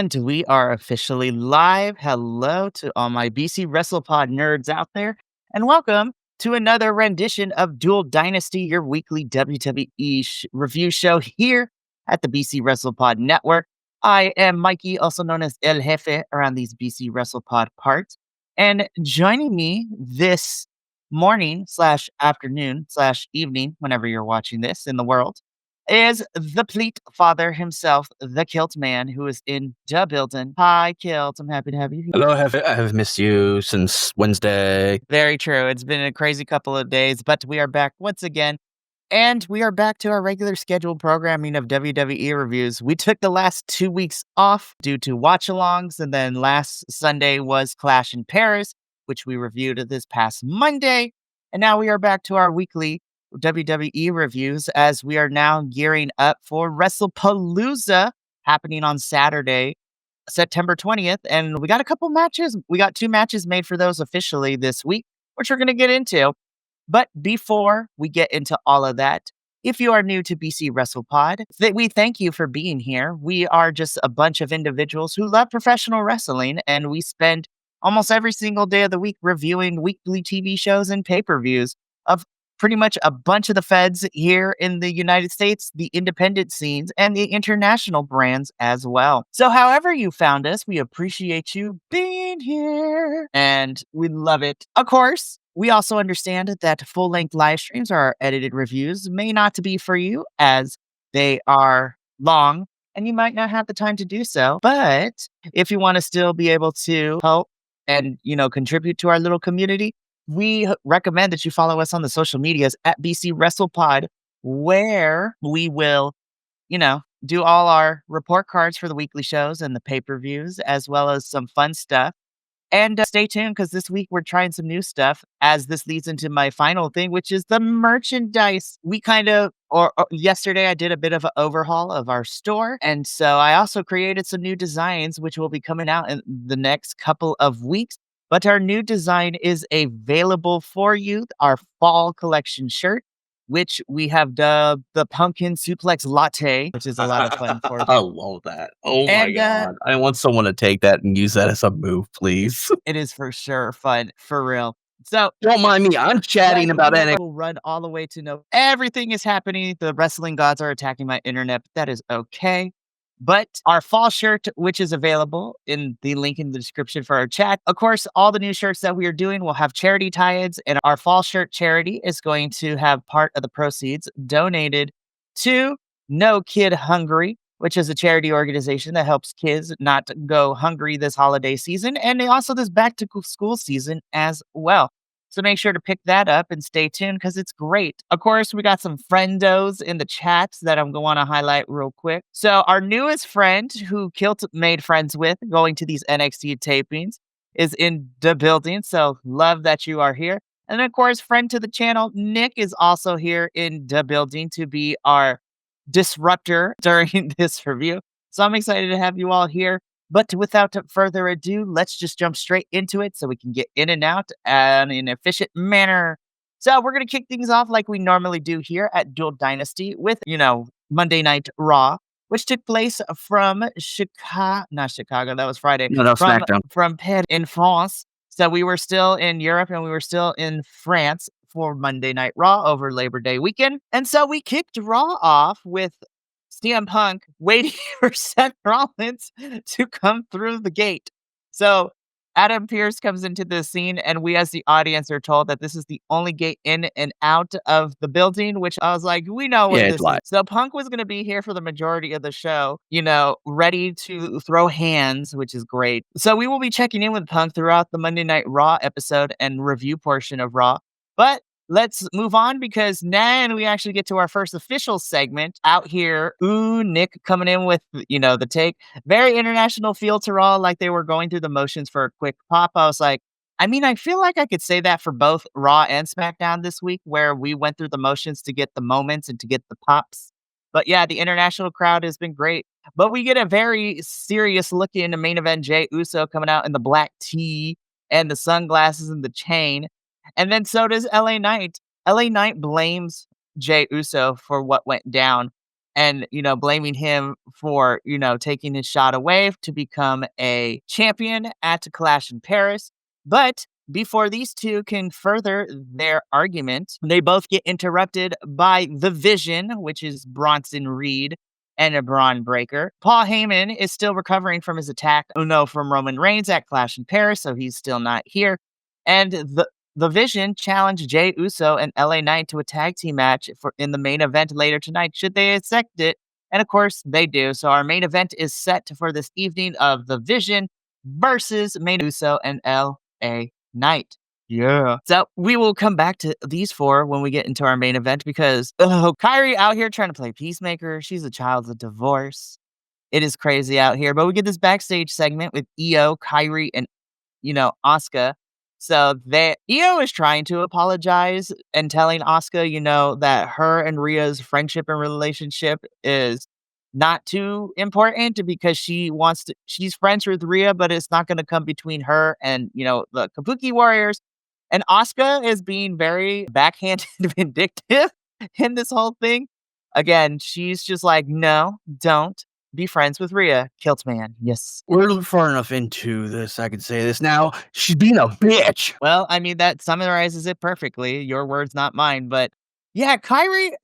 And we are officially live. Hello to all my BC WrestlePod nerds out there, and welcome to another rendition of Dual Dynasty, your weekly WWE review show here at the BC WrestlePod Network. I am Mikey, also known as El Jefe around these BC WrestlePod parts. And joining me this morning slash afternoon slash evening, whenever you're watching this in the world, is the Pleat Father himself, the Kilt Man, who is in the building. Hi, Kilt. I'm happy to have you here. Hello, I have missed you since Wednesday. Very true. It's been a crazy couple of days, but we are back once again. And we are back to our regular scheduled programming of WWE reviews. We took the last 2 weeks off due to watch alongs, and then last Sunday was Clash in Paris, which we reviewed this past Monday. And now we are back to our weekly WWE reviews as we are now gearing up for WrestlePalooza happening on Saturday, September 20th. And we got a couple matches. We got 2 matches made for those officially this week, which we're going to get into. But before we get into all of that, if you are new to BC WrestlePod, we thank you for being here. We are just a bunch of individuals who love professional wrestling, and we spend almost every single day of the week reviewing weekly TV shows and pay-per-views of pretty much a bunch of the feds here in the United States, the independent scenes, and the international brands as well. So however you found us, we appreciate you being here, and we love it. Of course, we also understand that full-length live streams or our edited reviews may not be for you as they are long, and you might not have the time to do so. But if you want to still be able to help and, contribute to our little community, we recommend that you follow us on the social medias at BC WrestlePod, where we will, do all our report cards for the weekly shows and the pay-per-views, as well as some fun stuff. And stay tuned because this week we're trying some new stuff as this leads into my final thing, which is the merchandise. We yesterday I did a bit of an overhaul of our store. And so I also created some new designs, which will be coming out in the next couple of weeks. But our new design is available for you, our fall collection shirt, which we have dubbed the Pumpkin Suplex Latte, which is a lot of fun for I you. love that. Oh my God. I want someone to take that and use that as a move, please. It is for sure fun, for real. So Don't mind me. I'm chatting about NXT. Will run all the way to know everything is happening. The wrestling gods are attacking my internet, but that is okay. But our fall shirt, which is available in the link in the description for our chat. Of course, all the new shirts that we are doing will have charity tie-ins, and our fall shirt charity is going to have part of the proceeds donated to No Kid Hungry, which is a charity organization that helps kids not go hungry this holiday season, and also this back to school season as well. So make sure to pick that up and stay tuned because it's great. Of course, we got some friendos in the chats that I'm going to highlight real quick. So our newest friend who Kilt made friends with going to these NXT tapings is in the building. So love that you are here. And of course, friend to the channel, Nick is also here in the building to be our disruptor during this review. So I'm excited to have you all here. But without further ado, let's just jump straight into it so we can get in and out in an efficient manner. So we're going to kick things off like we normally do here at Dual Dynasty with, Monday Night Raw, which took place from not Chicago, that was Friday. No, SmackDown. From Paris in France. So we were still in Europe and we were still in France for Monday Night Raw over Labor Day weekend. And so we kicked Raw off with CM Punk waiting for Seth Rollins to come through the gate. So Adam Pearce comes into the scene, and we as the audience are told that this is the only gate in and out of the building, which I was like, we know what this is. So Punk was going to be here for the majority of the show, ready to throw hands, which is great. So we will be checking in with Punk throughout the Monday Night Raw episode and review portion of Raw. But let's move on because then we actually get to our first official segment out here. Nick coming in with, the take. Very international feel to Raw, like they were going through the motions for a quick pop. I was like, I feel like I could say that for both Raw and SmackDown this week, where we went through the motions to get the moments and to get the pops. But yeah, the international crowd has been great. But we get a very serious look in the main event. Jey Uso coming out in the black tee and the sunglasses and the chain. And then so does LA Knight. LA Knight blames Jey Uso for what went down. and, blaming him for, taking his shot away to become a champion at Clash in Paris. But before these two can further their argument, they both get interrupted by the Vision, which is Bronson Reed and a Braun Breaker. Paul Heyman is still recovering from his attack, from Roman Reigns at Clash in Paris, so he's still not here. And the Vision challenged Jey Uso and LA Knight to a tag team match in the main event later tonight, should they accept it. And of course, they do. So our main event is set for this evening of the Vision versus Main Uso and LA Knight. Yeah. So we will come back to these four when we get into our main event because Kyrie out here trying to play peacemaker. She's a child of divorce. It is crazy out here. But we get this backstage segment with Io, Kyrie, and Asuka. So Io is trying to apologize and telling Asuka, that her and Rhea's friendship and relationship is not too important because she's friends with Rhea, but it's not going to come between her and, the Kabuki Warriors. And Asuka is being very backhanded vindictive in this whole thing. Again, she's just like, no, don't be friends with Rhea. Kilt man. Yes. We're far enough into this. I can say this now. She's being a bitch. Well, I mean, that summarizes it perfectly. Your words, not mine. But yeah,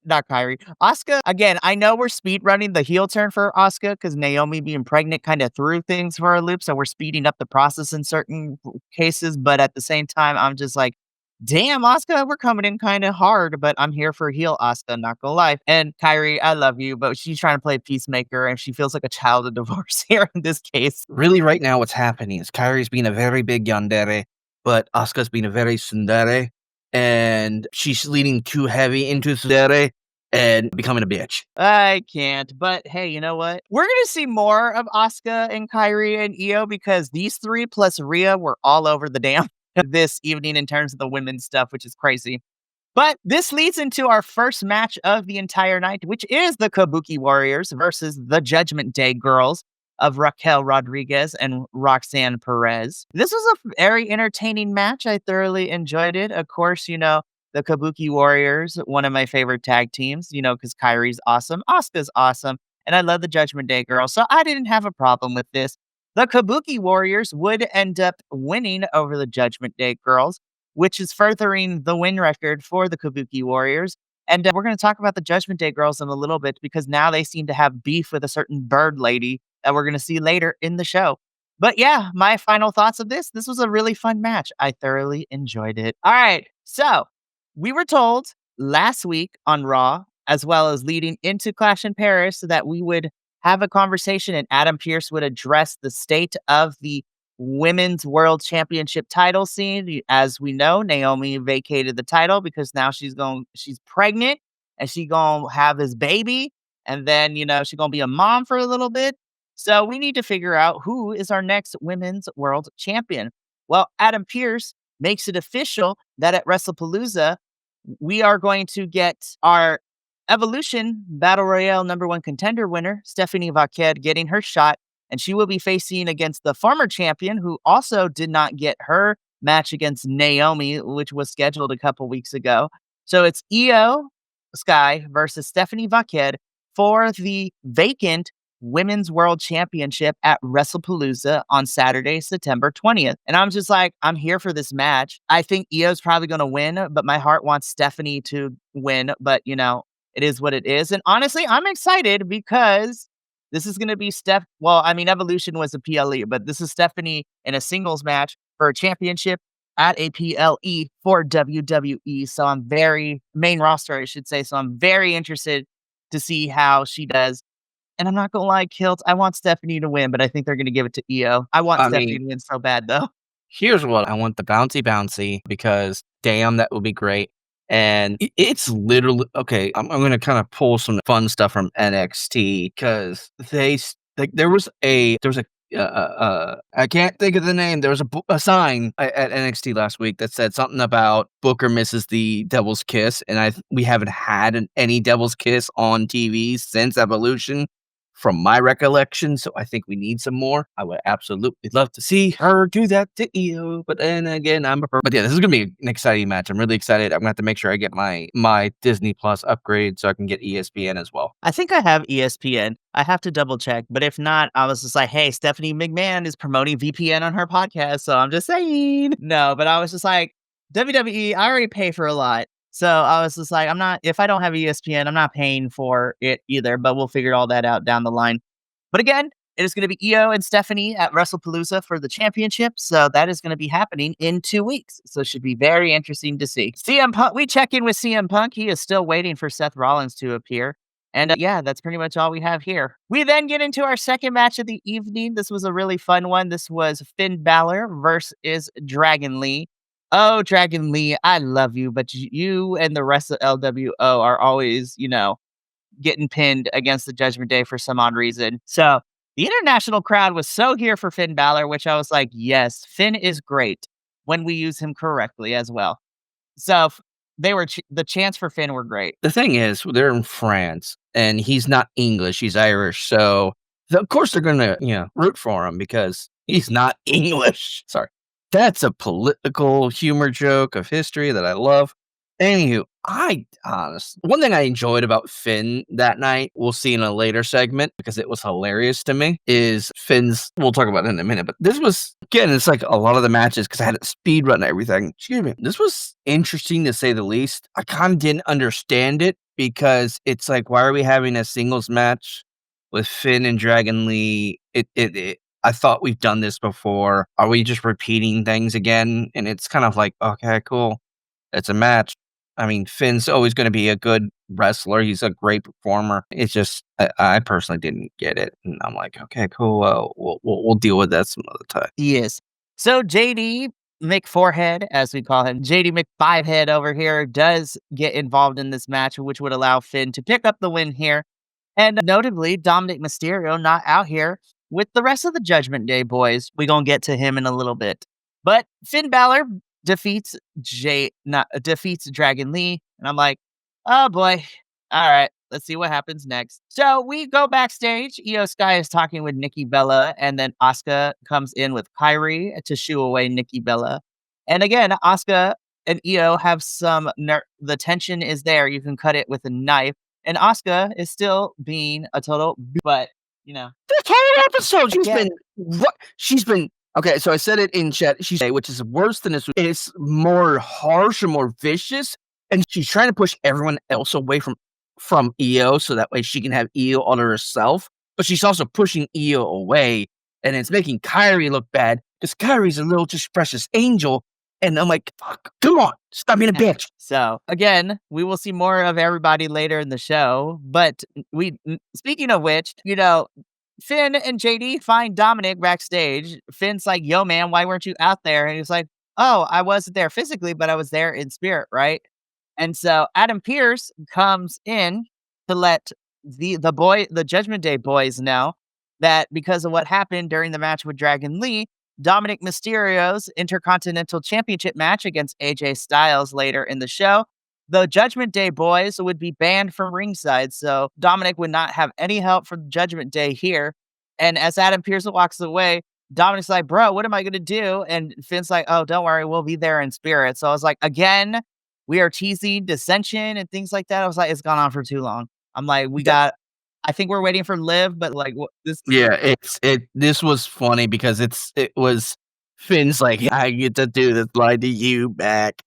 not Kyrie. Asuka, again, I know we're speed running the heel turn for Asuka because Naomi being pregnant kind of threw things for a loop. So we're speeding up the process in certain cases. But at the same time, I'm just like, damn, Asuka, we're coming in kind of hard, but I'm here for heel Asuka, not gonna lie. And Kyrie, I love you, but she's trying to play peacemaker and she feels like a child of divorce here in this case. Really, right now, what's happening is Kyrie's being a very big yandere, but Asuka's being a very tsundere, and she's leaning too heavy into tsundere and becoming a bitch. I can't, but hey, you know what? We're gonna see more of Asuka and Kyrie and Io because these three plus Rhea were all over the damn this evening in terms of the women's stuff, which is crazy. But this leads into our first match of the entire night, which is the Kabuki Warriors versus the Judgment Day Girls of Raquel Rodriguez and Roxanne Perez. This was a very entertaining match. I thoroughly enjoyed it. Of course, the Kabuki Warriors, one of my favorite tag teams, because Kyrie's awesome, Asuka's awesome, and I love the Judgment Day Girls, so I didn't have a problem with this. The Kabuki Warriors would end up winning over the Judgment Day Girls, which is furthering the win record for the Kabuki Warriors. And we're going to talk about the Judgment Day Girls in a little bit because now they seem to have beef with a certain bird lady that we're going to see later in the show. But yeah, my final thoughts of this was a really fun match. I thoroughly enjoyed it. All right. So we were told last week on Raw, as well as leading into Clash in Paris, that we would have a conversation and Adam Pearce would address the state of the Women's World Championship title scene. As we know, Naomi vacated the title because now she's pregnant and she's going to have this baby. And then, she's going to be a mom for a little bit. So we need to figure out who is our next Women's World Champion. Well, Adam Pearce makes it official that at WrestlePalooza, we are going to get our Evolution Battle Royale #1 contender winner, Stephanie Vaquer, getting her shot. And she will be facing against the former champion who also did not get her match against Naomi, which was scheduled a couple weeks ago. So it's Io Sky versus Stephanie Vaquer for the vacant Women's World Championship at WrestlePalooza on Saturday, September 20th. And I'm just like, I'm here for this match. I think Io's probably going to win, but my heart wants Stephanie to win. But, it is what it is. And honestly, I'm excited because this is going to be Evolution was a PLE, but this is Stephanie in a singles match for a championship at a PLE for WWE. So I'm main roster, I should say. So I'm very interested to see how she does. And I'm not going to lie, Kilt, I want Stephanie to win, but I think they're going to give it to Io. I want Stephanie to win so bad, though. Here's what I want: the bouncy because damn, that would be great. And it's literally okay. I'm going to kind of pull some fun stuff from NXT because there was a I can't think of the name. There was a sign at NXT last week that said something about Booker misses the Devil's Kiss, and we haven't had any Devil's Kiss on TV since Evolution from my recollection. So I think we need some more. I would absolutely love to see her do that to Io. But then again, but yeah, this is gonna be an exciting match. I'm really excited. I'm gonna have to make sure I get my Disney Plus upgrade so I can get ESPN as well. I think I have ESPN. I have to double check, but if not, I was just like, hey, Stephanie McMahon is promoting VPN on her podcast, so I'm just saying. No, but I was just like, WWE, I already pay for a lot. So I was just like, if I don't have ESPN, I'm not paying for it either, but we'll figure all that out down the line. But again, it is going to be Io and Stephanie at WrestlePalooza for the championship. So that is going to be happening in 2 weeks. So it should be very interesting to see. CM Punk, we check in with CM Punk. He is still waiting for Seth Rollins to appear. And yeah, that's pretty much all we have here. We then get into our second match of the evening. This was a really fun one. This was Finn Balor versus Dragon Lee. Oh, Dragon Lee, I love you, but you and the rest of LWO are always, getting pinned against the Judgment Day for some odd reason. So the international crowd was so here for Finn Balor, which I was like, yes, Finn is great when we use him correctly as well. So they were the chants for Finn were great. The thing is, they're in France, and he's not English; he's Irish. So of course they're gonna, root for him because he's not English. Sorry, that's a political humor joke of history that I love. Anywho, one thing I enjoyed about Finn that night, we'll see in a later segment because it was hilarious to me, is Finn's, we'll talk about it in a minute, but this was, again, it's like a lot of the matches because I had to speed run everything. Excuse me. This was interesting to say the least. I kind of didn't understand it because it's like, why are we having a singles match with Finn and Dragon Lee? I thought we've done this before. Are we just repeating things again? And it's kind of like, okay, cool. It's a match. I mean, Finn's always going to be a good wrestler. He's a great performer. It's just, I personally didn't get it. And I'm like, okay, cool. We'll deal with that some other time. Yes. So JD McForehead, as we call him, JD McFivehead over here, does get involved in this match, which would allow Finn to pick up the win here. And notably, Dominic Mysterio not out here with the rest of the Judgment Day boys. We're going to get to him in a little bit. But Finn Balor defeats Dragon Lee, and I'm like, oh boy, all right, let's see what happens next. So we go backstage. Io Sky is talking with Nikki Bella, and then Asuka comes in with Kyrie to shoo away Nikki Bella. And again, Asuka and Io have some the tension is there. You can cut it with a knife, and Asuka is still being a total, but this whole episode she's been. Okay, so I said it in chat, which is worse than this. It's more harsh and more vicious, and she's trying to push everyone else away from Io so that way she can have Io all to herself. But she's also pushing Io away, and it's making Kyrie look bad because Kyrie's a little just precious angel. And I'm like, fuck, come on, stop being a bitch. So again, we will see more of everybody later in the show. But speaking of which, Finn and JD find Dominic backstage. Finn's like, yo, man, why weren't you out there? And he's like, oh, I wasn't there physically, but I was there in spirit, right? And so Adam Pearce comes in to let the Judgment Day boys know that because of what happened during the match with Dragon Lee, Dominic Mysterio's Intercontinental Championship match against AJ Styles later in the show, the Judgment Day boys would be banned from ringside, so Dominic would not have any help from Judgment Day here. And as Adam Pearce walks away, Dominic's like, bro, what am I going to do? And Finn's like, oh, don't worry, we'll be there in spirit. So I was like, again, we are teasing dissension and things like that. I was like, it's gone on for too long. I'm like, I think we're waiting for Liv, but like this. Yeah, this was funny because it was Finn's like, I get to do this lie to you back.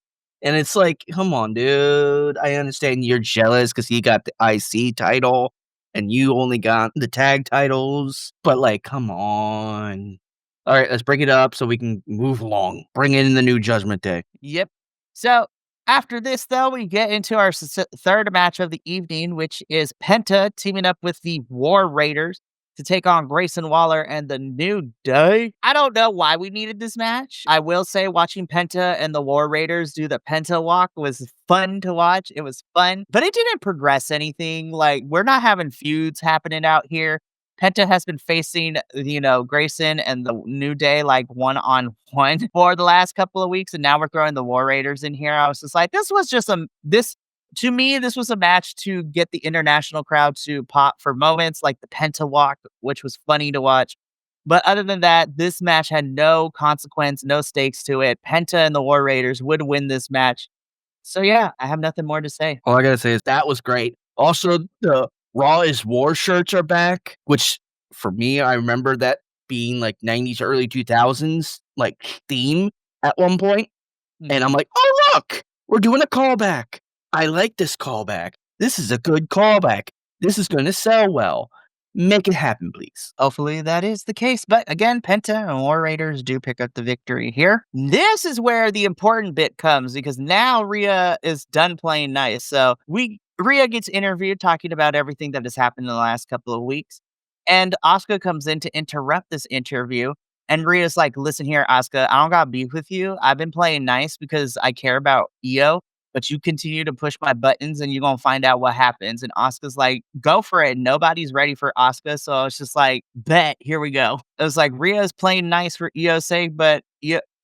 And it's like, come on, dude. I understand you're jealous because he got the IC title and you only got the tag titles. But, like, come on. All right, let's break it up so we can move along. Bring in the new Judgment Day. Yep. So, after this, though, we get into our third match of the evening, which is Penta teaming up with the War Raiders to take on Grayson Waller and the New Day. I don't know why we needed this match. I will say watching Penta and the War Raiders do the Penta walk was fun to watch. It was fun, but it didn't progress anything. Like, we're not having feuds happening out here. Penta has been facing, Grayson and the New Day like one-on-one for the last couple of weeks, and now we're throwing the War Raiders in here. I was just like, this was just this To me, this was a match to get the international crowd to pop for moments like the Penta Walk, which was funny to watch. But other than that, this match had no consequence, no stakes to it. Penta and the War Raiders would win this match. So yeah, I have nothing more to say. All I gotta say is that was great. Also, the Raw is War shirts are back, which for me, I remember that being like 90s, early 2000s, like theme at one point. And I'm Mhm. like, oh, look, we're doing a callback. I like this callback. This is a good callback. This is going to sell well. Make it happen, please. Hopefully that is the case. But again, Penta and War Raiders do pick up the victory here. This is where the important bit comes because now Rhea is done playing nice. So Rhea gets interviewed talking about everything that has happened in the last couple of weeks. And Asuka comes in to interrupt this interview. And Rhea's like, listen here, Asuka, I don't got beef with you. I've been playing nice because I care about Io, but you continue to push my buttons and you're gonna find out what happens. And Asuka's like, go for it. Nobody's ready for Asuka. So it's just like, bet, here we go. It was like Rhea's playing nice for Io's sake, but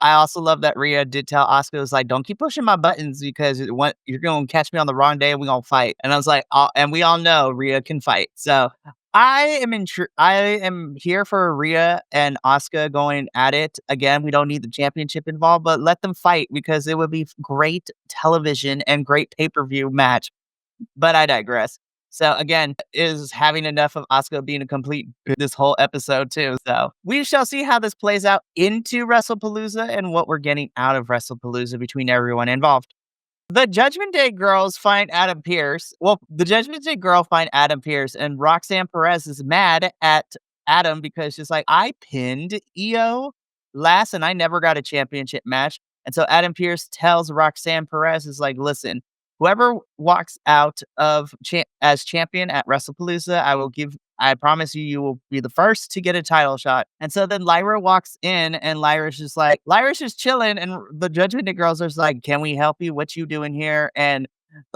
I also love that Rhea did tell Asuka, it was like, don't keep pushing my buttons because you're gonna catch me on the wrong day and we're gonna fight. And I was like, and we all know Rhea can fight. So I am here for Rhea and Asuka going at it. Again, we don't need the championship involved, but let them fight because it would be great television and great pay-per-view match. But I digress. So again, is having enough of Asuka being a complete this whole episode too. So we shall see how this plays out into WrestlePalooza and what we're getting out of WrestlePalooza between everyone involved. The Judgment Day girls find Adam Pierce. Well, the Judgment Day girl find Adam Pierce, and Roxanne Perez is mad at Adam because she's like, I pinned Io last and I never got a championship match. And so Adam Pierce tells Roxanne Perez, is like, listen, whoever walks out of as champion at WrestlePalooza, I promise you, you will be the first to get a title shot. And so then Lyra walks in, and Lyra's just chilling. And the Judgment Day girls are just like, can we help you? What you doing here? And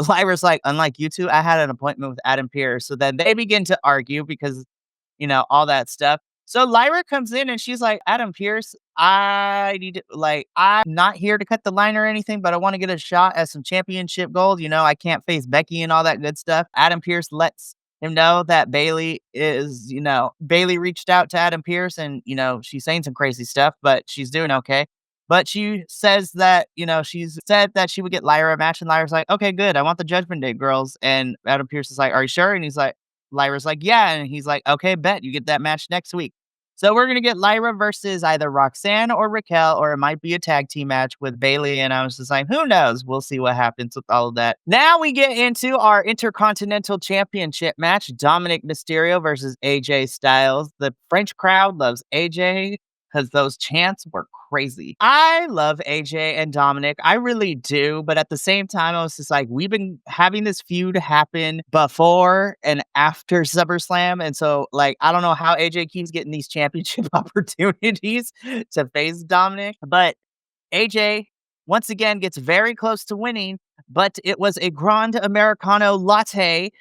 Lyra's like, unlike you two, I had an appointment with Adam Pierce. So then they begin to argue because, all that stuff. So Lyra comes in and she's like, Adam Pierce, I'm not here to cut the line or anything, but I want to get a shot at some championship gold. I can't face Becky and all that good stuff. Adam Pierce lets him know that Bailey reached out to Adam Pierce and, she's saying some crazy stuff, but she's doing okay. But she says that, she's said that she would get Lyra a match, and Lyra's like, okay, good. I want the Judgment Day girls. And Adam Pierce is like, are you sure? And Lyra's like, yeah. And he's like, okay, bet you get that match next week. So we're going to get Lyra versus either Roxanne or Raquel, or it might be a tag team match with Bailey. And I was just like, who knows? We'll see what happens with all of that. Now we get into our Intercontinental Championship match, Dominic Mysterio versus AJ Styles. The French crowd loves AJ because those chants were crazy. I love AJ and Dominic. I really do. But at the same time, I was just like, we've been having this feud happen before and after SummerSlam. And so, I don't know how AJ keeps getting these championship opportunities to face Dominic. But AJ, once again, gets very close to winning. But it was a Grand Americano latte,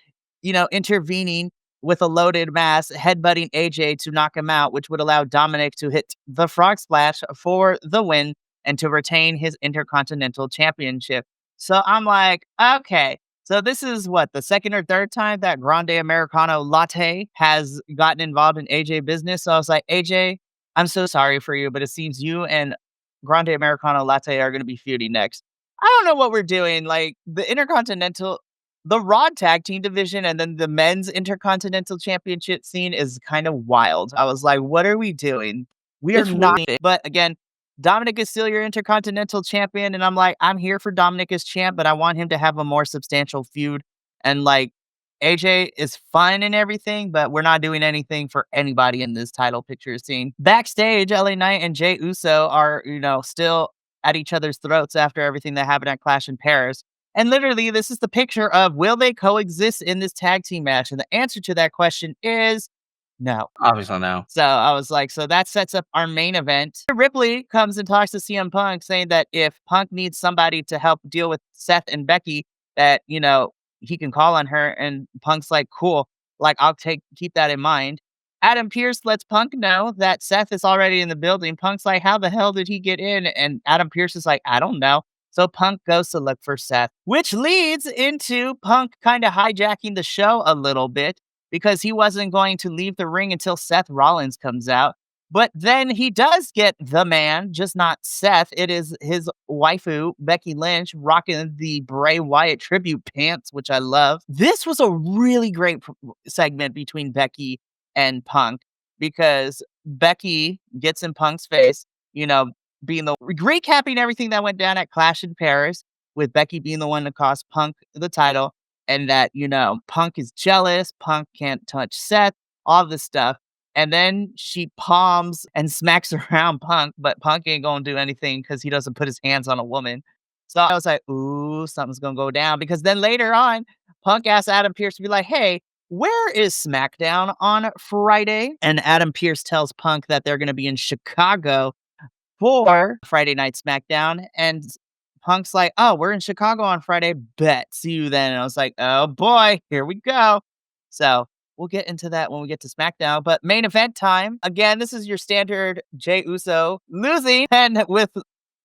intervening with a loaded mass, headbutting AJ to knock him out, which would allow Dominic to hit the frog splash for the win and to retain his Intercontinental Championship. So I'm like, okay. So this is what, the second or third time that Grande Americano Latte has gotten involved in AJ business. So I was like, AJ, I'm so sorry for you, but it seems you and Grande Americano Latte are going to be feuding next. I don't know what we're doing. Like the Raw tag team division and then the men's intercontinental championship scene is kind of wild. I was like, what are we doing? We are It's not. weird. But again, Dominic is still your intercontinental champion. And I'm like, I'm here for Dominic as champ, but I want him to have a more substantial feud. And AJ is fun and everything, but we're not doing anything for anybody in this title picture scene. Backstage, LA Knight and Jey Uso are, still at each other's throats after everything that happened at Clash in Paris. And literally, this is the picture of, will they coexist in this tag team match? And the answer to that question is no. Obviously, no. So I was like, so that sets up our main event. Ripley comes and talks to CM Punk saying that if Punk needs somebody to help deal with Seth and Becky, that, he can call on her. And Punk's like, cool. I'll keep that in mind. Adam Pierce lets Punk know that Seth is already in the building. Punk's like, how the hell did he get in? And Adam Pierce is like, I don't know. So Punk goes to look for Seth, which leads into Punk kind of hijacking the show a little bit because he wasn't going to leave the ring until Seth Rollins comes out. But then he does get the man, just not Seth. It is his waifu, Becky Lynch, rocking the Bray Wyatt tribute pants, which I love. This was a really great segment between Becky and Punk because Becky gets in Punk's face, being the recapping everything that went down at Clash in Paris, with Becky being the one to cost Punk the title, and that, Punk is jealous, Punk can't touch Seth, all this stuff. And then she palms and smacks around Punk, but Punk ain't gonna do anything because he doesn't put his hands on a woman. So I was like, ooh, something's gonna go down. Because then later on, Punk asks Adam Pearce to be like, hey, where is SmackDown on Friday? And Adam Pearce tells Punk that they're gonna be in Chicago for Friday Night SmackDown. And Punk's like, oh, we're in Chicago on Friday. Bet. See you then. And I was like, oh boy, here we go. So we'll get into that when we get to SmackDown. But main event time. Again, this is your standard Jey Uso losing. And with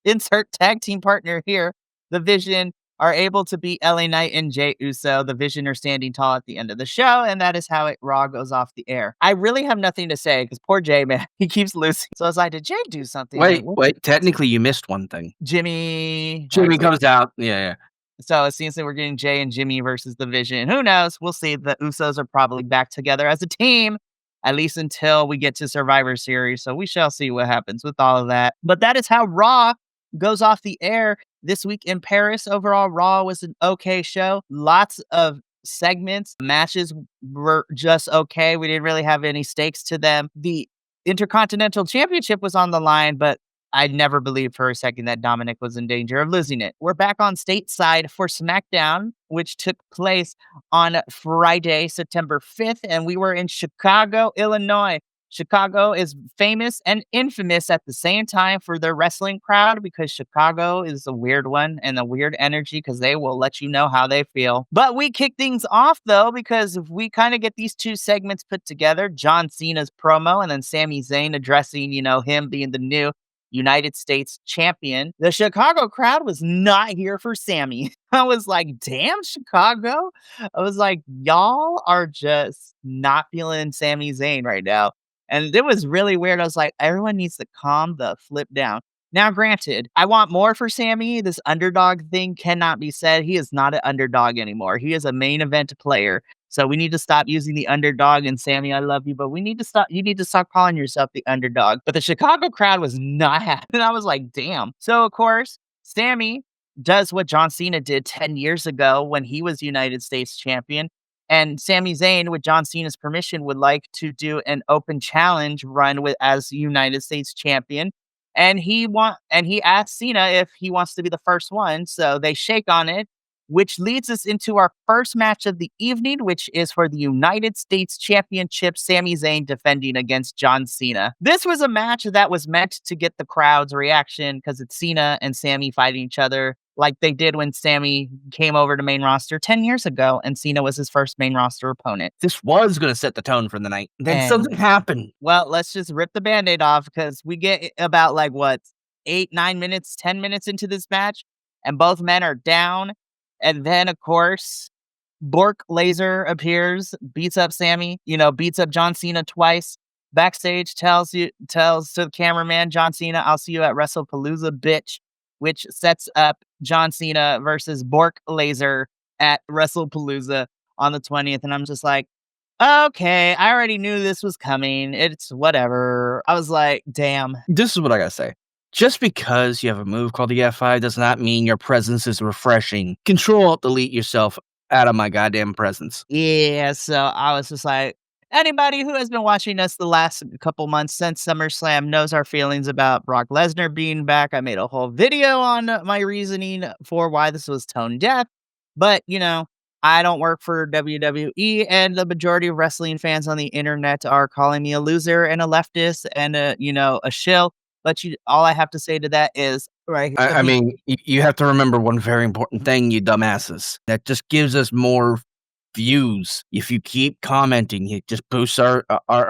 insert tag team partner here, the Vision are able to beat LA Knight and Jey Uso. The Vision are standing tall at the end of the show, and that is how Raw goes off the air. I really have nothing to say because poor Jey, man, he keeps losing. So I was like, did Jey do something? Wait. Technically, you missed one thing. Jimmy comes out. Yeah. So it seems like we're getting Jey and Jimmy versus the Vision. Who knows? We'll see. The Usos are probably back together as a team, at least until we get to Survivor Series. So we shall see what happens with all of that. But that is how Raw goes off the air this week in Paris. Overall, Raw was an okay show. Lots of segments. Matches were just okay. We didn't really have any stakes to them. The Intercontinental Championship was on the line, but I never believed for a second that Dominic was in danger of losing it. We're back on stateside for SmackDown, which took place on Friday, September 5th, and we were in Chicago, Illinois. Chicago is famous and infamous at the same time for their wrestling crowd because Chicago is a weird one and a weird energy because they will let you know how they feel. But we kick things off though because if we kind of get these two segments put together, John Cena's promo and then Sami Zayn addressing, him being the new United States champion. The Chicago crowd was not here for Sami. I was like, damn, Chicago. I was like, y'all are just not feeling Sami Zayn right now. And it was really weird. I was like, everyone needs to calm the flip down. Now, granted, I want more for Sami. This underdog thing cannot be said. He is not an underdog anymore. He is a main event player. So we need to stop using the underdog. And Sami, I love you, but we need to stop. You need to stop calling yourself the underdog. But the Chicago crowd was not happy. And I was like, damn. So, of course, Sami does what John Cena did 10 years ago when he was United States champion. And Sami Zayn, with John Cena's permission, would like to do an open challenge run as United States champion. And he asked Cena if he wants to be the first one. So they shake on it, which leads us into our first match of the evening, which is for the United States Championship, Sami Zayn defending against John Cena. This was a match that was meant to get the crowd's reaction because it's Cena and Sami fighting each other like they did when Sami came over to main roster 10 years ago and Cena was his first main roster opponent. This was going to set the tone for the night. Then something happened. Well, let's just rip the Band-Aid off because we get about 8, 9 minutes, 10 minutes into this match and both men are down. And then, of course, Bork Laser appears, beats up Sami, beats up John Cena twice. Backstage tells to the cameraman, John Cena, I'll see you at WrestlePalooza, bitch, which sets up John Cena versus Bork Laser at WrestlePalooza on the 20th. And I'm just like, okay, I already knew this was coming. It's whatever. I was like, damn. This is what I gotta say. Just because you have a move called the F5 does not mean your presence is refreshing. Control-Delete yourself out of my goddamn presence. Yeah, so I was just like, anybody who has been watching us the last couple months since SummerSlam knows our feelings about Brock Lesnar being back. I made a whole video on my reasoning for why this was tone deaf. But, I don't work for WWE, and the majority of wrestling fans on the internet are calling me a loser and a leftist and a shill. But all I have to say to that is, right here. I mean, you have to remember one very important thing, you dumbasses. That just gives us more views. If you keep commenting, it just boosts our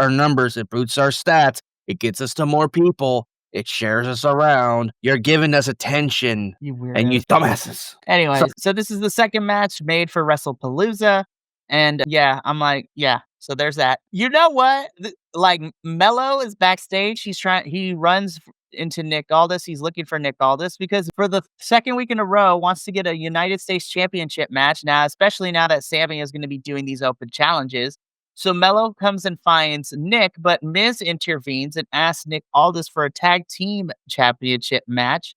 numbers. It boosts our stats. It gets us to more people. It shares us around. You're giving us attention, You and you weirdos. dumbasses. Anyways, so this is the second match made for WrestlePalooza, and yeah, I'm like, yeah. So there's that. You know what? Like Mello is backstage. He runs into Nick Aldis. He's looking for Nick Aldis because for the second week in a row wants to get a United States Championship match now, especially now that Sammy is going to be doing these open challenges. So Mello comes and finds Nick, but Miz intervenes and asks Nick Aldis for a tag team championship match.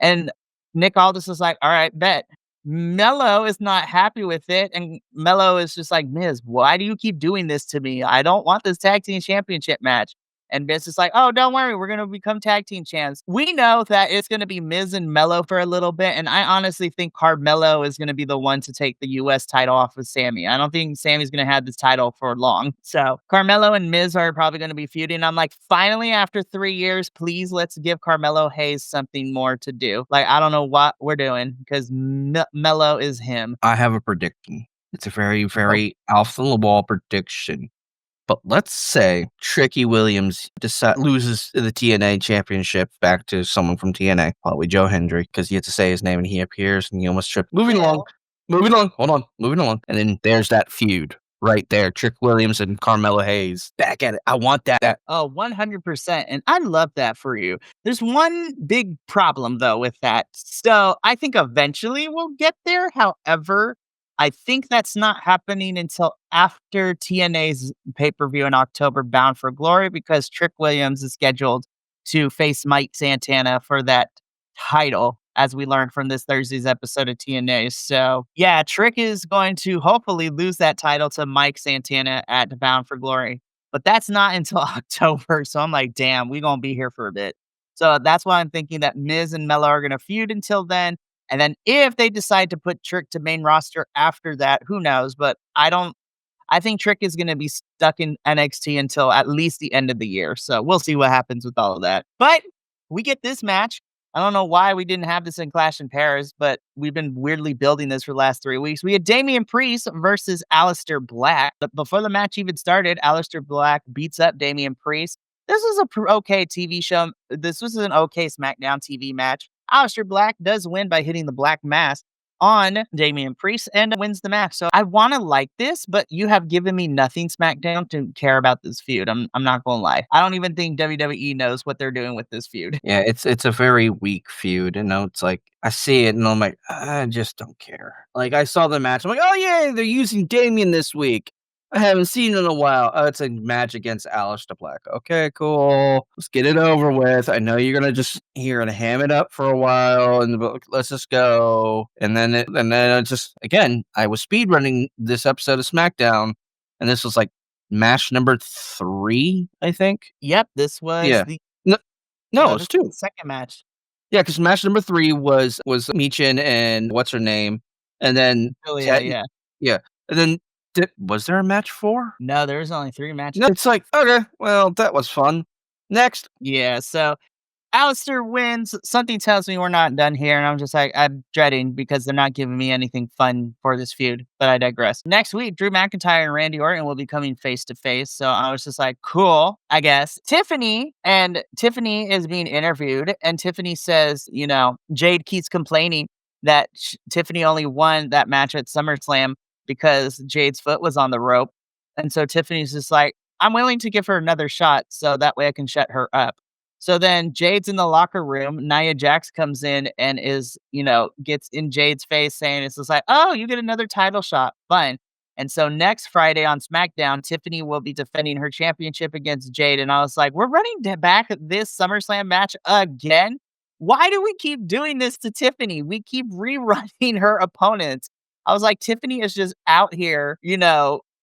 And Nick Aldis is like, all right, bet. Mello is not happy with it. And Mello is just like, Miz, why do you keep doing this to me? I don't want this tag team championship match. And Miz is like, oh, don't worry. We're going to become tag team champs. We know that it's going to be Miz and Mello for a little bit. And I honestly think Carmelo is going to be the one to take the U.S. title off of Sammy. I don't think Sammy's going to have this title for long. So Carmelo and Miz are probably going to be feuding. I'm like, finally, after 3 years, please let's give Carmelo Hayes something more to do. Like, I don't know what we're doing because Mello is him. I have a prediction. It's a very, Oh, very off the wall prediction. But let's say Tricky Williams loses the TNA championship back to someone from TNA, probably Joe Hendry, because you have to say his name and he appears and he almost tripped. Moving along, hold on, moving along. And then there's that feud right there. Trick Williams and Carmelo Hayes back at it. I want that. Oh, 100%. And I love that for you. There's one big problem, though, with that. So I think eventually we'll get there. However, I think that's not happening until after TNA's pay per view in October, Bound for Glory, because Trick Williams is scheduled to face Mike Santana for that title, as we learned from this Thursday's episode of TNA. So, yeah, Trick is going to hopefully lose that title to Mike Santana at Bound for Glory. But that's not until October, so I'm like, "Damn, we gonna be here for a bit." So that's why I'm thinking that Miz and Mella are gonna feud until then, and then if they decide to put Trick to main roster after that, who knows? But I think Trick is gonna be stuck in NXT until at least the end of the year, so we'll see what happens with all of that. But we get this match. I don't know why we didn't have this in Clash in Paris, but we've been weirdly building this for the last 3 weeks. We had Damian Priest versus Aleister Black. But before the match even started, Aleister Black beats up Damian Priest. This was a okay TV show. This was an okay SmackDown TV match. Aleister Black does win by hitting the Black Mass on Damian Priest and wins the match. So I want to like this, but you have given me nothing SmackDown to care about this feud. I'm not gonna lie. I don't even think WWE knows what they're doing with this feud. Yeah, it's a very weak feud. It's like I see it and I'm like, I just don't care. Like I saw the match, I'm like, oh yeah, they're using Damien this week. I haven't seen it in a while. Oh, it's a match against Aleister Black. Okay, cool. Let's get it over with. I know you're gonna ham it up for a while, and let's just go. And then it just again, I was speed running this episode of SmackDown, and this was like match number 3, I think. Yep, this was Yeah. the No, no, no, it's this was 2. the second match. Yeah, because match number 3 was Michin and what's her name, and then Julia, Ted yeah. yeah, and then was there a match 4? No, there was only 3 matches. No, it's like, okay, well, that was fun. Next. Yeah, so Alistair wins. Something tells me we're not done here, and I'm just like, I'm dreading because they're not giving me anything fun for this feud, but I digress. Next week, Drew McIntyre and Randy Orton will be coming face to face, so I was just like, cool, I guess. Tiffany is being interviewed, and Tiffany says, Jade keeps complaining that Tiffany only won that match at SummerSlam because Jade's foot was on the rope. And so Tiffany's just like, I'm willing to give her another shot so that way I can shut her up. So then Jade's in the locker room. Nia Jax comes in and gets in Jade's face saying, it's just like, oh, you get another title shot. Fun. And so next Friday on SmackDown, Tiffany will be defending her championship against Jade. And I was like, we're running back this SummerSlam match again. Why do we keep doing this to Tiffany? We keep rerunning her opponents. I was like, Tiffany is just out here,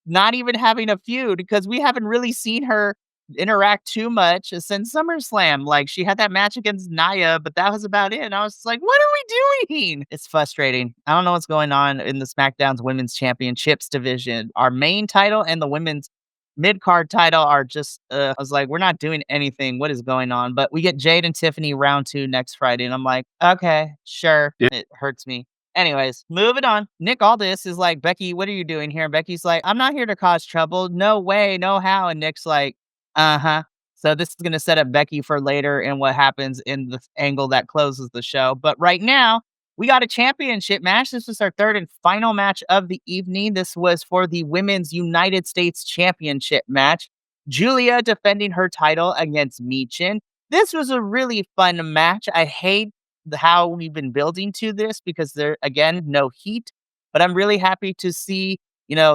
not even having a feud because we haven't really seen her interact too much since SummerSlam. Like she had that match against Nia, but that was about it. And I was just like, what are we doing? It's frustrating. I don't know what's going on in the SmackDown's Women's Championships division. Our main title and the women's mid-card title are just, I was like, we're not doing anything. What is going on? But we get Jade and Tiffany round 2 next Friday. And I'm like, okay, sure. Yeah. It hurts me. Anyways, moving on. Nick Aldis is like, Becky, what are you doing here? And Becky's like, I'm not here to cause trouble. No way, no how. And Nick's like, uh-huh. So this is going to set up Becky for later and what happens in the angle that closes the show. But right now, we got a championship match. This was our third and final match of the evening. This was for the Women's United States Championship match. Julia defending her title against Michin. This was a really fun match. I hate how we've been building to this because there, again, no heat. But I'm really happy to see,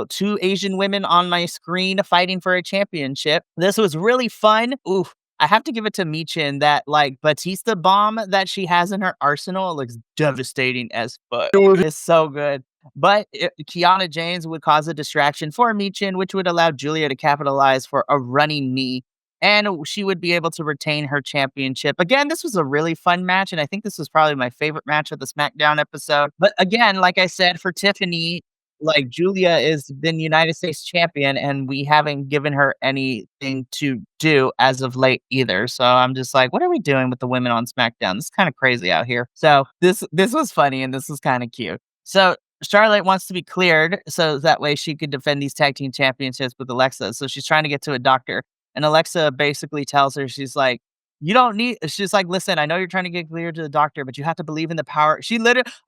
two Asian women on my screen fighting for a championship. This was really fun. Oof. I have to give it to Michin that like Batista bomb that she has in her arsenal looks devastating as fuck. It's so good. But Kiana James would cause a distraction for Michin, which would allow Julia to capitalize for a running knee. And she would be able to retain her championship. Again, this was a really fun match. And I think this was probably my favorite match of the SmackDown episode. But again, like I said, for Tiffany, like Julia is been United States champion and we haven't given her anything to do as of late either. So I'm just like, what are we doing with the women on SmackDown? This is kind of crazy out here. So this was funny and this was kind of cute. So Charlotte wants to be cleared so that way she could defend these tag team championships with Alexa. So she's trying to get to a doctor. And Alexa basically tells her, she's like, you don't need, she's like, listen, I know you're trying to get cleared to the doctor, but you have to believe in the power.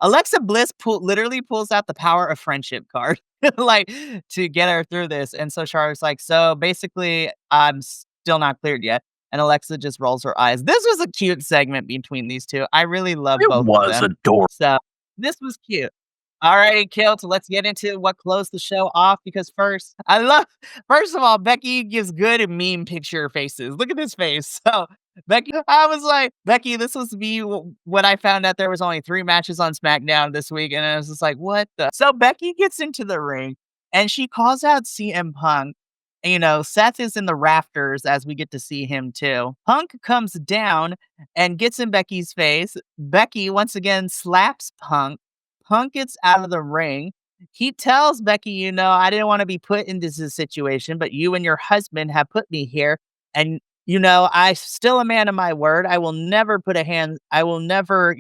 Alexa Bliss literally pulls out the power of friendship card, like to get her through this. And so Charlotte's like, so basically, I'm still not cleared yet. And Alexa just rolls her eyes. This was a cute segment between these two. I really love It both of was them. adorable. So this was cute. All righty, Kilt, let's get into what closed the show off because first of all, Becky gives good meme picture faces. Look at this face. So, Becky, I was like, Becky, this was me when I found out there was only 3 matches on SmackDown this week. And I was just like, what the? So, Becky gets into the ring and she calls out CM Punk. Seth is in the rafters as we get to see him too. Punk comes down and gets in Becky's face. Becky once again slaps Punk. Punk gets out of the ring. He tells Becky, I didn't want to be put in this situation, but you and your husband have put me here. And, I'm still a man of my word. I will never put I will never,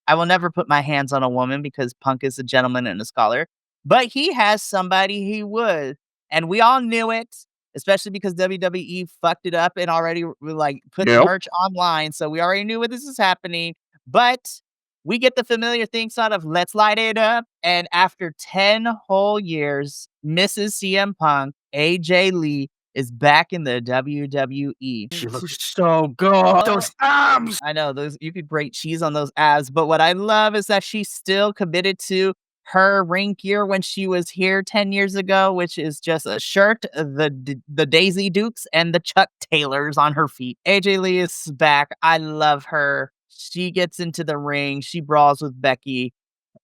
I will never put my hands on a woman because Punk is a gentleman and a scholar. But he has somebody he would. And we all knew it, especially because WWE fucked it up and already put the merch online. So we already knew what this is happening. But we get the familiar thing sort of let's light it up. And after 10 whole years, Mrs. CM Punk, AJ Lee, is back in the WWE. She looks so good. Those arms. I know those you could grate cheese on those abs, but what I love is that she's still committed to her gear when she was here 10 years ago, which is just a shirt, the Daisy Dukes, and the Chuck Taylors on her feet. AJ Lee is back. I love her. She gets into the ring. She brawls with Becky.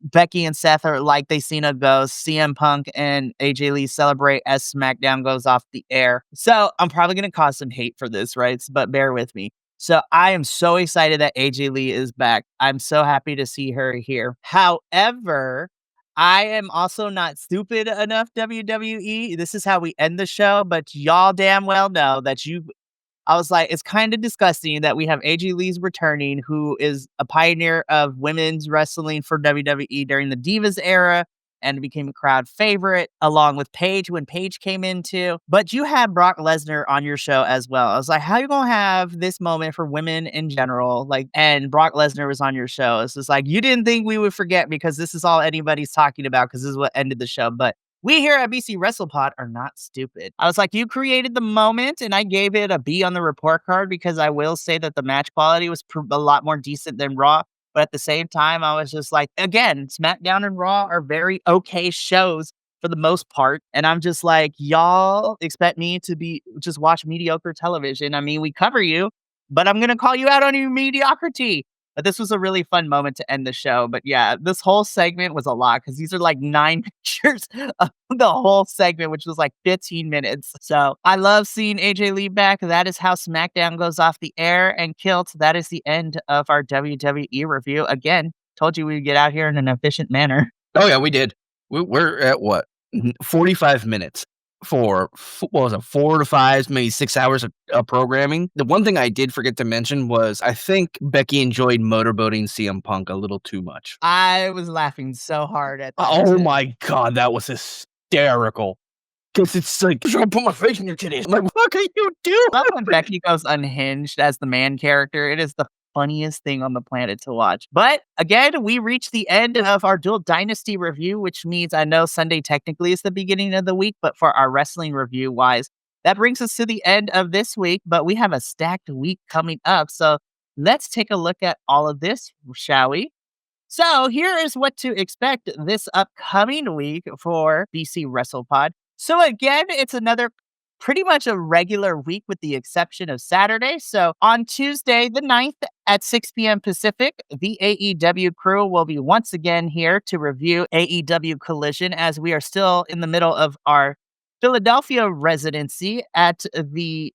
Becky and Seth are like they seen a ghost. CM Punk and AJ Lee celebrate as SmackDown goes off the air. So I'm probably going to cause some hate for this, right? But bear with me. So I am so excited that AJ Lee is back. I'm so happy to see her here. However, I am also not stupid enough, WWE. This is how we end the show, but y'all damn well know that I was like, it's kind of disgusting that we have AJ Lee's returning, who is a pioneer of women's wrestling for WWE during the Divas era and became a crowd favorite, along with Paige when Paige came in too. But you had Brock Lesnar on your show as well. I was like, how you gonna have this moment for women in general? And Brock Lesnar was on your show. It's just like, you didn't think we would forget because this is all anybody's talking about because this is what ended the show. But we here at BC WrestlePod are not stupid. I was like, you created the moment, and I gave it a B on the report card because I will say that the match quality was a lot more decent than Raw. But at the same time, I was just like, again, SmackDown and Raw are very okay shows for the most part. And I'm just like, y'all expect me to just watch mediocre television. I mean, we cover you, but I'm going to call you out on your mediocrity. But this was a really fun moment to end the show. But yeah, this whole segment was a lot because these are like 9 pictures of the whole segment, which was like 15 minutes. So I love seeing AJ Lee back. That is how SmackDown goes off the air. And Kilt, that is the end of our WWE review. Again, told you we'd get out here in an efficient manner. Oh, yeah, we did. We're at what? 45 minutes for, what was it, 4 to 5, maybe 6 hours of programming. The one thing I did forget to mention was I think Becky enjoyed motorboating CM Punk a little too much. I was laughing so hard at that. Oh my God, that was hysterical. because it's like, I'm gonna put my face in your titties. I'm like, what are you doing? Love when Becky goes unhinged as the man character. It is the funniest thing on the planet to watch. But again, we reached the end of our Dual Dynasty review, which means I know Sunday technically is the beginning of the week, but for our wrestling review wise, that brings us to the end of this week. But we have a stacked week coming up. So let's take a look at all of this, shall we? So here is what to expect this upcoming week for BC WrestlePod. So again, it's another pretty much a regular week with the exception of Saturday. So on Tuesday, the 9th at 6 p.m. Pacific, the AEW crew will be once again here to review AEW Collision as we are still in the middle of our Philadelphia residency at the,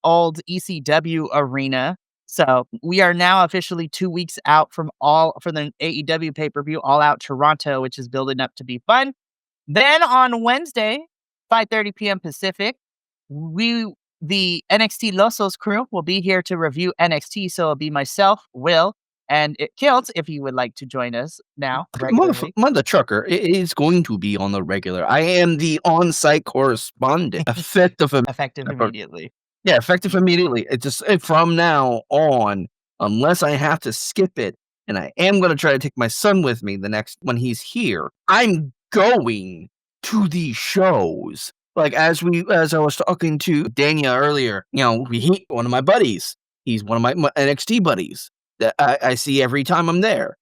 old ECW arena. So we are now officially 2 weeks out from for the AEW pay-per-view All Out Toronto, which is building up to be fun. Then on Wednesday, 5:30 p.m. Pacific, the NXT Losos crew will be here to review NXT. So it'll be myself, Will, and it Kilt, if you would like to join us now regularly. Mother trucker is going to be on the regular. I am the on-site correspondent. Effective immediately. Yeah, effective immediately. It's just from now on, unless I have to skip it, and I am going to try to take my son with me when he's here. I'm going to these shows. Like as I was talking to Dania earlier, one of my buddies. He's one of my NXT buddies that I see every time I'm there.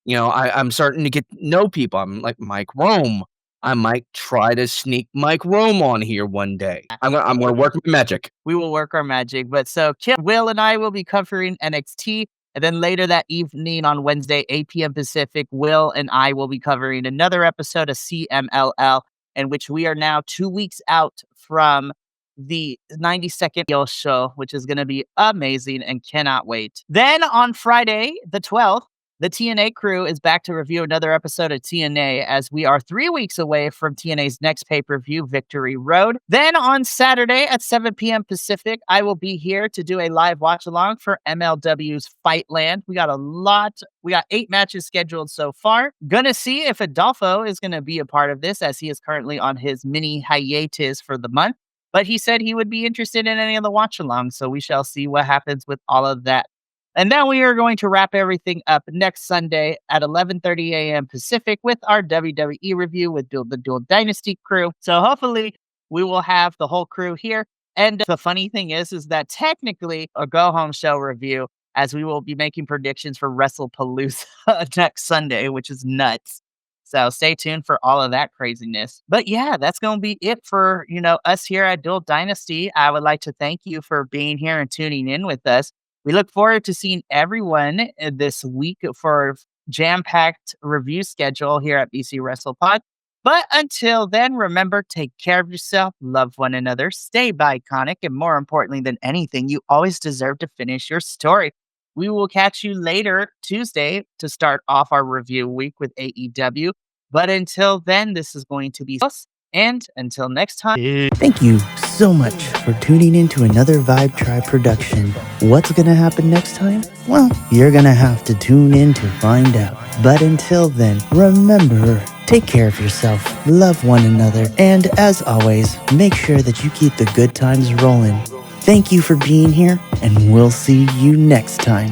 I'm starting to get to know people. I'm like Mike Rome. I might try to sneak Mike Rome on here one day. I'm gonna work my magic. We will work our magic. But so Will and I will be covering NXT. And then later that evening on Wednesday, 8 p.m. Pacific, Will and I will be covering another episode of CMLL, in which we are now 2 weeks out from the 92nd Heel show, which is going to be amazing and cannot wait. Then on Friday, the 12th, the TNA crew is back to review another episode of TNA as we are 3 weeks away from TNA's next pay-per-view, Victory Road. Then on Saturday at 7 p.m. Pacific, I will be here to do a live watch-along for MLW's Fightland. We got 8 matches scheduled so far. Gonna see if Adolfo is gonna be a part of this as he is currently on his mini hiatus for the month. But he said he would be interested in any of the watch-alongs, so we shall see what happens with all of that. And then we are going to wrap everything up next Sunday at 11:30 a.m. Pacific with our WWE review with the Dual Dynasty crew. So hopefully we will have the whole crew here. And the funny thing is that technically a go-home show review as we will be making predictions for WrestlePalooza next Sunday, which is nuts. So stay tuned for all of that craziness. But yeah, that's going to be it for, us here at Dual Dynasty. I would like to thank you for being here and tuning in with us. We look forward to seeing everyone this week for jam-packed review schedule here at BC WrestlePod. But until then, remember, take care of yourself, love one another, stay Bi-Conic, and more importantly than anything, you always deserve to finish your story. We will catch you later Tuesday to start off our review week with AEW. But until then, this is going to be us. And until next time. Thank you so much for tuning in to another Vibe Tribe production. What's going to happen next time? Well, you're going to have to tune in to find out. But until then, remember, take care of yourself, love one another, and as always, make sure that you keep the good times rolling. Thank you for being here, and we'll see you next time.